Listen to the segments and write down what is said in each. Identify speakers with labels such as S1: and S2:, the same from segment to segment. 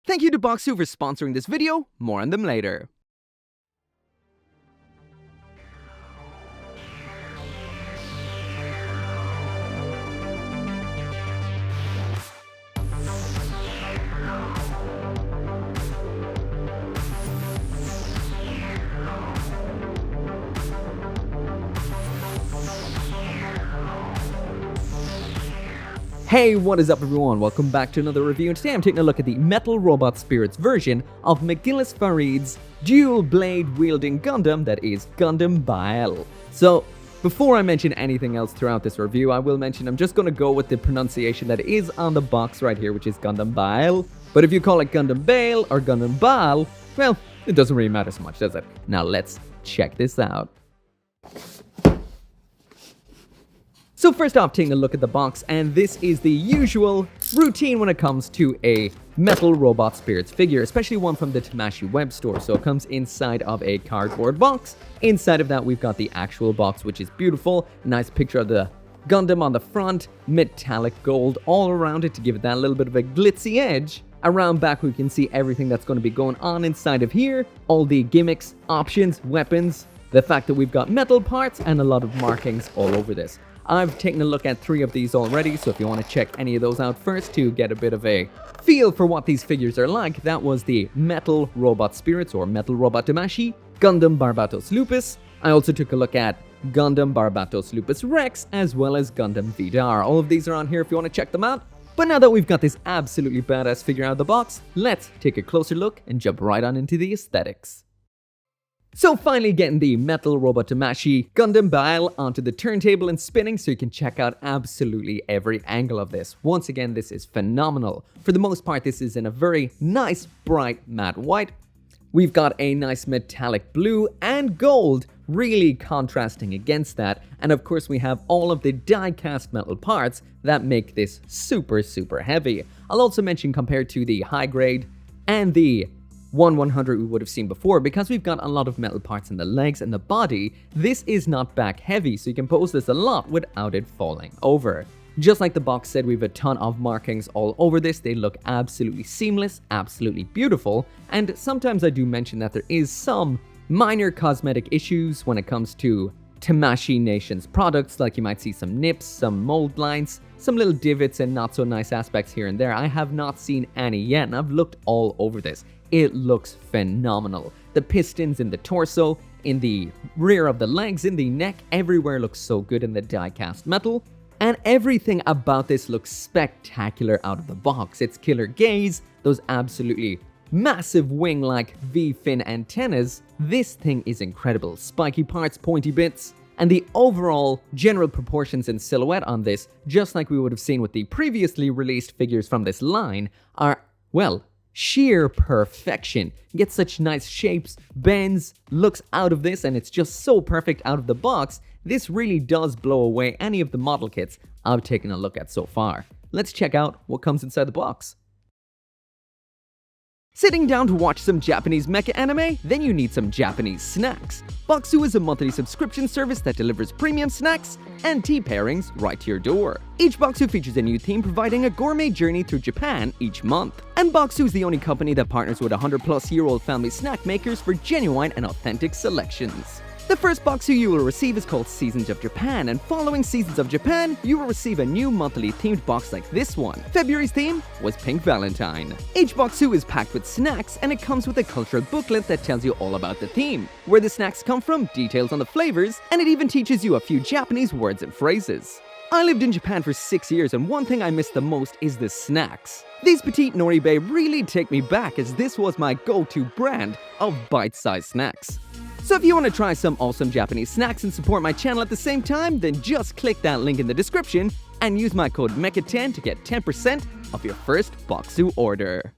S1: Thank you to Boxu for sponsoring this video, more on them later. Hey, what is up everyone? Welcome back to another review, and today I'm taking a look at the Metal Robot Spirits version of McGillis Farid's dual blade wielding Gundam, that is Gundam Bael. So, before I mention anything else throughout this review, I will mention I'm just going to go with the pronunciation that is on the box right here, which is Gundam Bael. But if you call it Gundam Bael or Gundam Bael, well, it doesn't really matter so much, does it? Now let's check this out. So first off, taking a look at the box, and this is the usual routine when it comes to a Metal Robot Spirits figure, especially one from the Tamashii web store. So it comes inside of a cardboard box. Inside of that, we've got the actual box, which is beautiful. Nice picture of the Gundam on the front, metallic gold all around it to give it that little bit of a glitzy edge. Around back, we can see everything that's going to be going on inside of here. All the gimmicks, options, weapons, the fact that we've got metal parts, and a lot of markings all over this. I've taken a look at 3 of these already, so if you want to check any of those out first to get a bit of a feel for what these figures are like, that was the Metal Robot Spirits or Metal Robot Tamashii, Gundam Barbatos Lupus. I also took a look at Gundam Barbatos Lupus Rex, as well as Gundam Vidar. All of these are on here if you want to check them out. But now that we've got this absolutely badass figure out of the box, let's take a closer look and jump right on into the aesthetics. So finally getting the Metal Robot Tamashii Gundam Bael onto the turntable and spinning so you can check out absolutely every angle of this. Once again, this is phenomenal. For the most part, this is in a very nice, bright matte white. We've got a nice metallic blue and gold, really contrasting against that. And of course, we have all of the die-cast metal parts that make this super, super heavy. I'll also mention compared to the high grade and the 1/100 we would have seen before, because we've got a lot of metal parts in the legs and the body, this is not back heavy, so you can pose this a lot without it falling over. Just like the box said, we have a ton of markings all over this. They look absolutely seamless, absolutely beautiful, and sometimes I do mention that there is some minor cosmetic issues when it comes to Tamashii Nation's products, like you might see some nips, some mold lines, some little divots and not so nice aspects here and there. I have not seen any yet, and I've looked all over this. It looks phenomenal. The pistons in the torso, in the rear of the legs, in the neck, everywhere looks so good in the die-cast metal. And everything about this looks spectacular out of the box. Its killer gaze, those absolutely massive wing-like V-fin antennas. This thing is incredible. Spiky parts, pointy bits, and the overall general proportions and silhouette on this, just like we would have seen with the previously released figures from this line, are, well, sheer perfection. Get such nice shapes, bends, looks out of this, and it's just so perfect out of the box. This really does blow away any of the model kits I've taken a look at so far. Let's check out what comes inside the box. Sitting down to watch some Japanese mecha anime? Then you need some Japanese snacks. Boxu is a monthly subscription service that delivers premium snacks and tea pairings right to your door. Each Boxu features a new theme, providing a gourmet journey through Japan each month. And Boxu is the only company that partners with 100-plus-year-old family snack makers for genuine and authentic selections. The first Boxu you will receive is called Seasons of Japan, and following Seasons of Japan, you will receive a new monthly themed box like this one. February's theme was Pink Valentine. Each Boxu is packed with snacks, and it comes with a cultural booklet that tells you all about the theme, where the snacks come from, details on the flavors, and it even teaches you a few Japanese words and phrases. I lived in Japan for 6 years, and one thing I miss the most is the snacks. These Petite Noribe really take me back, as this was my go-to brand of bite-sized snacks. So if you want to try some awesome Japanese snacks and support my channel at the same time, then just click that link in the description and use my code MECHA10 to get 10% off your first Boxu order.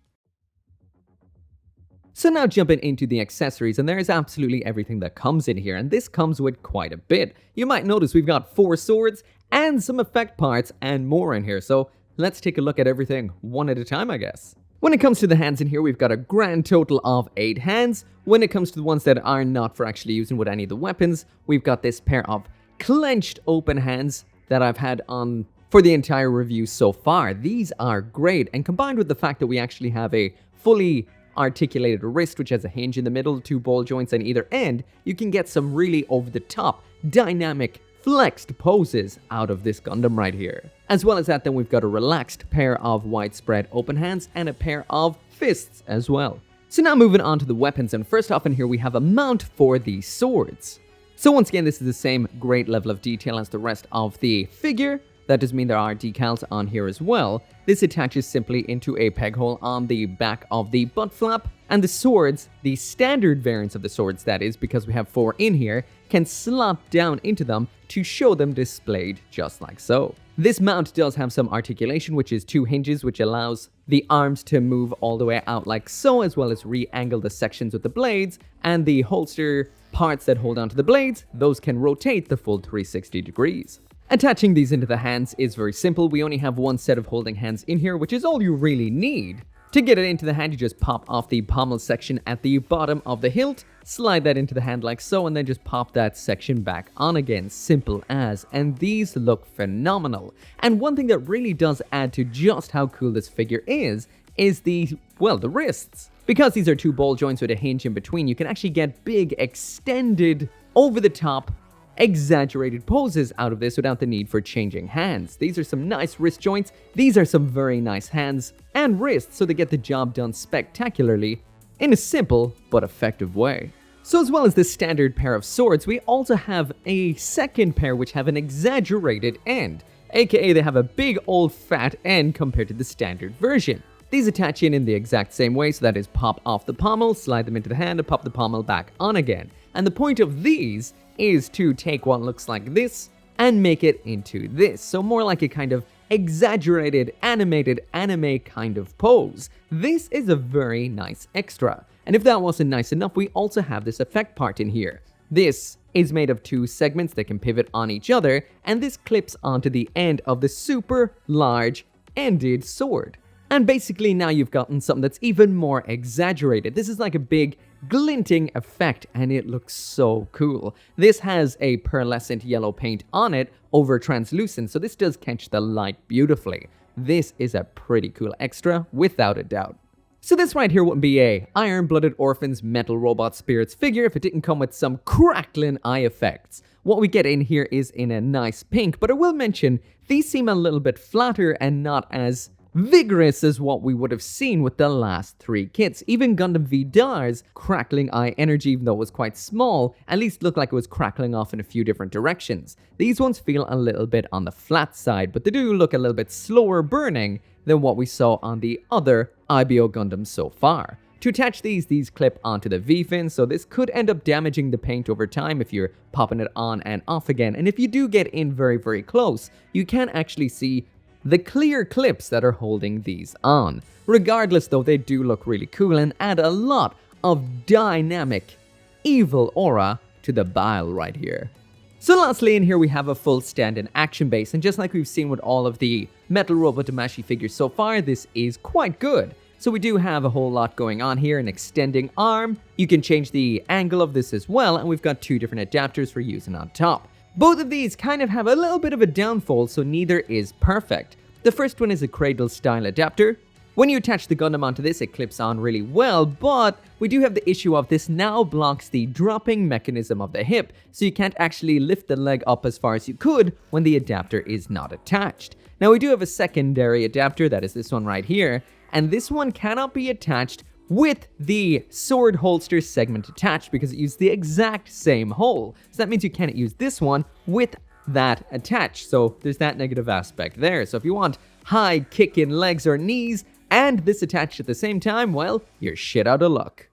S1: So now jumping into the accessories, and there is absolutely everything that comes in here, and this comes with quite a bit. You might notice we've got 4 swords and some effect parts and more in here, so let's take a look at everything one at a time, I guess. When it comes to the hands in here, we've got a grand total of 8 hands. When it comes to the ones that are not for actually using with any of the weapons, we've got this pair of clenched open hands that I've had on for the entire review so far. These are great, and combined with the fact that we actually have a fully articulated wrist which has a hinge in the middle, 2 ball joints on either end, you can get some really over-the-top, dynamic, flexed poses out of this Gundam right here. As well as that, then we've got a relaxed pair of widespread open hands and a pair of fists as well. So now moving on to the weapons, and first off in here we have a mount for the swords. So once again, this is the same great level of detail as the rest of the figure. That does mean there are decals on here as well. This attaches simply into a peg hole on the back of the butt flap, and the swords, the standard variants of the swords that is, because we have 4 in here, can slot down into them to show them displayed just like so. This mount does have some articulation, which is 2 hinges, which allows the arms to move all the way out like so, as well as re-angle the sections with the blades, and the holster parts that hold onto the blades, those can rotate the full 360 degrees. Attaching these into the hands is very simple. We only have 1 set of holding hands in here, which is all you really need. To get it into the hand, you just pop off the pommel section at the bottom of the hilt, slide that into the hand like so, and then just pop that section back on again. Simple as. And these look phenomenal. And one thing that really does add to just how cool this figure is the wrists. Because these are 2 ball joints with a hinge in between, you can actually get big, extended, over-the-top, exaggerated poses out of this without the need for changing hands. These are some nice wrist joints, these are some very nice hands and wrists, so they get the job done spectacularly in a simple but effective way. So as well as this standard pair of swords, we also have a second pair which have an exaggerated end, aka they have a big old fat end compared to the standard version. These attach in the exact same way, so that is pop off the pommel, slide them into the hand, and pop the pommel back on again. And the point of these is to take what looks like this and make it into this. So more like a kind of exaggerated, animated anime kind of pose. This is a very nice extra. And if that wasn't nice enough, we also have this effect part in here. This is made of 2 segments that can pivot on each other, and this clips onto the end of the super large ended sword. And basically now you've gotten something that's even more exaggerated. This is like a big glinting effect, and it looks so cool. This has a pearlescent yellow paint on it over translucent, so this does catch the light beautifully. This is a pretty cool extra, without a doubt. So this right here wouldn't be a Iron-Blooded Orphans Metal Robot Spirits figure if it didn't come with some crackling eye effects. What we get in here is in a nice pink, but I will mention these seem a little bit flatter and not as vigorous as what we would have seen with the last 3 kits. Even Gundam Vidar's crackling eye energy, even though it was quite small, at least looked like it was crackling off in a few different directions. These ones feel a little bit on the flat side, but they do look a little bit slower burning than what we saw on the other IBO Gundams so far. To attach these clip onto the V-fin, so this could end up damaging the paint over time if you're popping it on and off again. And if you do get in very, very close, you can actually see the clear clips that are holding these on. Regardless though, they do look really cool and add a lot of dynamic, evil aura to the Bael right here. So lastly in here we have a full stand-in action base, and just like we've seen with all of the Metal Robot Damashi figures so far, this is quite good. So we do have a whole lot going on here, an extending arm, you can change the angle of this as well, and we've got 2 different adapters for using on top. Both of these kind of have a little bit of a downfall, so neither is perfect. The first one is a cradle style adapter. When you attach the Gundam onto this, it clips on really well, but we do have the issue of this now blocks the dropping mechanism of the hip, so you can't actually lift the leg up as far as you could when the adapter is not attached. Now we do have a secondary adapter, that is this one right here, and this one cannot be attached with the sword holster segment attached because it uses the exact same hole. So that means you can't use this one with that attached. So there's that negative aspect there. So if you want high kick-in legs or knees and this attached at the same time, well, you're shit out of luck.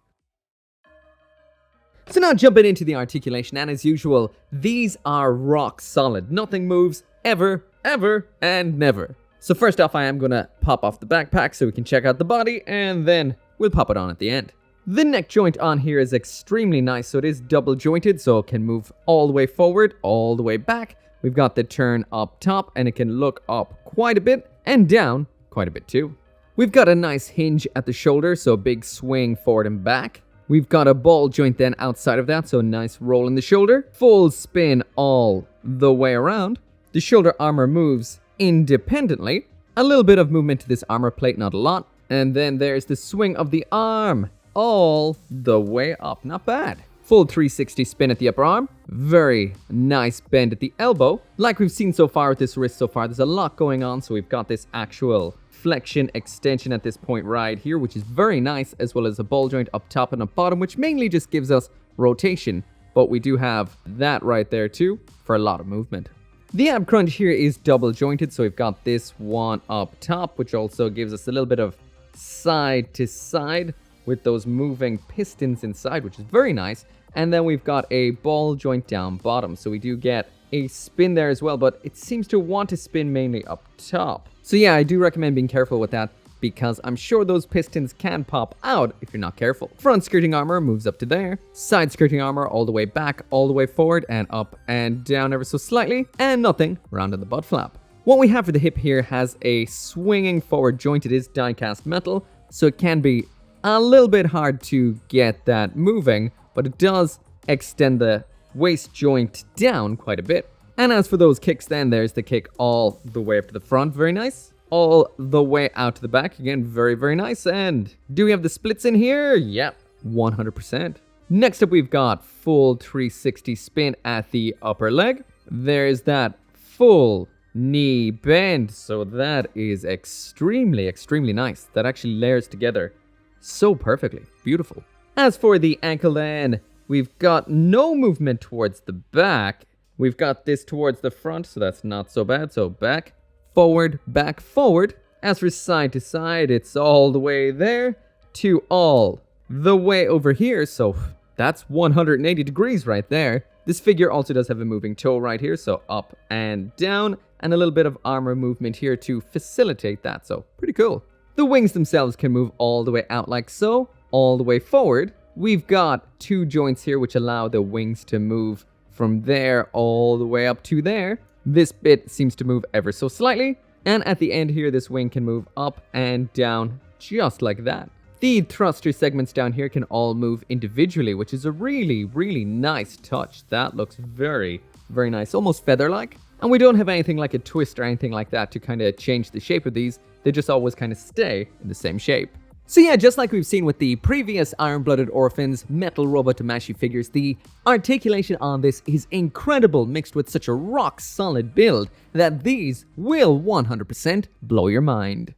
S1: So now jumping into the articulation, and as usual, these are rock solid. Nothing moves ever, ever, and never. So first off, I am gonna pop off the backpack so we can check out the body, and then we'll pop it on at the end. The neck joint on here is extremely nice, so it is double jointed, so it can move all the way forward, all the way back. We've got the turn up top, and it can look up quite a bit, and down quite a bit too. We've got a nice hinge at the shoulder, so a big swing forward and back. We've got a ball joint then outside of that, so a nice roll in the shoulder. Full spin all the way around. The shoulder armor moves independently. A little bit of movement to this armor plate, not a lot. And then there's the swing of the arm all the way up. Not bad. Full 360 spin at the upper arm. Very nice bend at the elbow. Like we've seen so far with this wrist so far, there's a lot going on. So we've got this actual flexion extension at this point right here, which is very nice, as well as a ball joint up top and up bottom, which mainly just gives us rotation. But we do have that right there too for a lot of movement. The ab crunch here is double jointed, so we've got this one up top, which also gives us a little bit of side to side with those moving pistons inside, which is very nice. And then we've got a ball joint down bottom, so we do get a spin there as well, but it seems to want to spin mainly up top. So yeah, I do recommend being careful with that, because I'm sure those pistons can pop out if you're not careful. Front skirting armor moves up to there. Side skirting armor all the way back, all the way forward, and up and down ever so slightly. And nothing round in the butt flap. What we have for the hip here has a swinging forward joint. It is die-cast metal, so it can be a little bit hard to get that moving, but it does extend the waist joint down quite a bit. And as for those kicks then, there's the kick all the way up to the front. Very nice. All the way out to the back. Again, very, very nice. And do we have the splits in here? Yep, 100%. Next up, we've got full 360 spin at the upper leg. There's that full knee bend. So that is extremely, extremely nice. That actually layers together so perfectly. Beautiful. As for the ankle then, we've got no movement towards the back. We've got this towards the front, so that's not so bad. So back, forward, back, forward. As for side to side, it's all the way there to all the way over here. So that's 180 degrees right there. This figure also does have a moving toe right here, so up and down, and a little bit of armor movement here to facilitate that. So pretty cool. The wings themselves can move all the way out like so, all the way forward. We've got two joints here which allow the wings to move from there all the way up to there. This bit seems to move ever so slightly. And at the end here, this wing can move up and down just like that. The thruster segments down here can all move individually, which is a really, really nice touch. That looks very, very nice, almost feather-like. And we don't have anything like a twist or anything like that to kind of change the shape of these. They just always kind of stay in the same shape. So yeah, just like we've seen with the previous Iron-Blooded Orphans Metal Robot Tamashii figures, the articulation on this is incredible, mixed with such a rock-solid build that these will 100% blow your mind.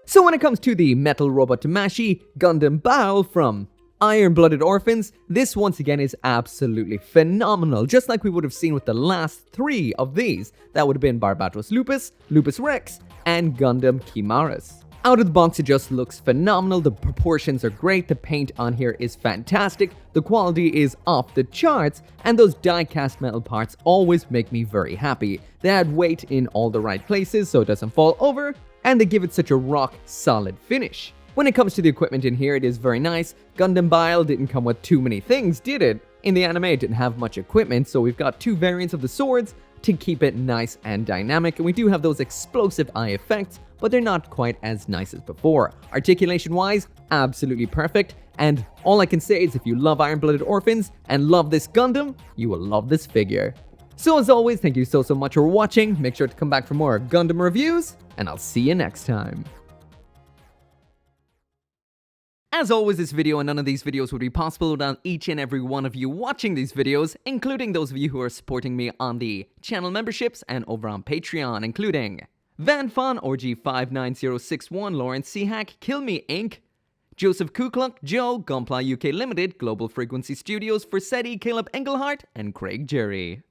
S1: So when it comes to the Metal Robot Tamashii Gundam Bael from Iron-Blooded Orphans, this once again is absolutely phenomenal, just like we would have seen with the last three of these. That would have been Barbatos Lupus, Lupus Rex, and Gundam Chimaras. Out of the box, it just looks phenomenal. The proportions are great. The paint on here is fantastic. The quality is off the charts. And those die-cast metal parts always make me very happy. They add weight in all the right places so it doesn't fall over. And they give it such a rock-solid finish. When it comes to the equipment in here, it is very nice. Gundam Bael didn't come with too many things, did it? In the anime, it didn't have much equipment, so we've got two variants of the swords to keep it nice and dynamic. And we do have those explosive eye effects, but they're not quite as nice as before. Articulation-wise, absolutely perfect. And all I can say is if you love Iron-Blooded Orphans and love this Gundam, you will love this figure. So as always, thank you so much for watching. Make sure to come back for more Gundam reviews, and I'll see you next time. As always, this video and none of these videos would be possible without each and every one of you watching these videos, including those of you who are supporting me on the channel memberships and over on Patreon, including VanFon, Org59061, Lawrence Seahack, Kill Me Inc., Joseph Kukluk, Joe, Gunpla UK Limited, Global Frequency Studios, Forsetti, Caleb Engelhart, and Craig Jerry.